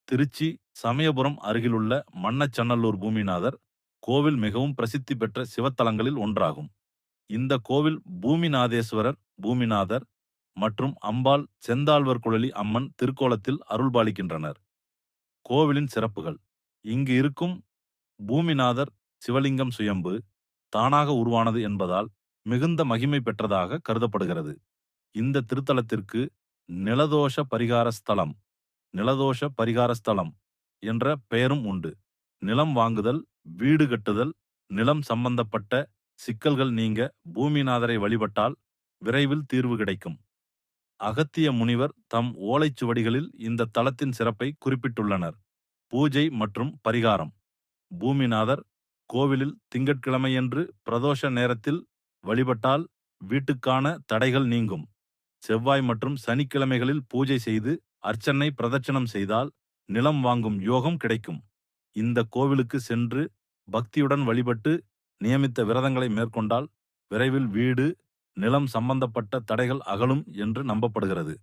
திருச்சி சமயபுரம் அருகிலுள்ள மண்ணச்சநல்லூர் பூமிநாதர் கோவில் மிகவும் பிரசித்தி பெற்ற சிவத்தலங்களில் ஒன்றாகும். இந்த கோவில் பூமிநாதேஸ்வரர், பூமிநாதர் மற்றும் அம்பாள் செந்தாழ்வர் குழலி அம்மன் திருக்கோலத்தில் அருள்பாலிக்கின்றனர். கோவிலின் சிறப்புகள்: இங்கு இருக்கும் பூமிநாதர் சிவலிங்கம் சுயம்பு, தானாக உருவானது என்பதால் மிகுந்த மகிமை பெற்றதாக கருதப்படுகிறது. இந்த திருத்தலத்திற்கு நிலதோஷ பரிகார ஸ்தலம் நிலதோஷ பரிகார ஸ்தலம் என்ற பெயரும் உண்டு. நிலம் வாங்குதல், வீடு கட்டுதல், நிலம் சம்பந்தப்பட்ட சிக்கல்கள் நீங்க பூமிநாதரை வழிபட்டால் விரைவில் தீர்வு கிடைக்கும். அகத்திய முனிவர் தம் ஓலைச்சுவடிகளில் இந்த தலத்தின் சிறப்பை குறிப்பிட்டுள்ளனர். பூஜை மற்றும் பரிகாரம்: பூமிநாதர் கோவிலில் திங்கட்கிழமையன்று பிரதோஷ நேரத்தில் வழிபட்டால் வீட்டுக்கான தடைகள் நீங்கும். செவ்வாய் மற்றும் சனிக்கிழமைகளில் பூஜை செய்து அர்ச்சனை பிரதட்சணம் செய்தால் நிலம் வாங்கும் யோகம் கிடைக்கும். இந்த கோவிலுக்கு சென்று பக்தியுடன் வழிபட்டு நியமித்த விரதங்களை மேற்கொண்டால் விரைவில் வீடு, நிலம் சம்பந்தப்பட்ட தடைகள் அகலும் என்று நம்பப்படுகிறது.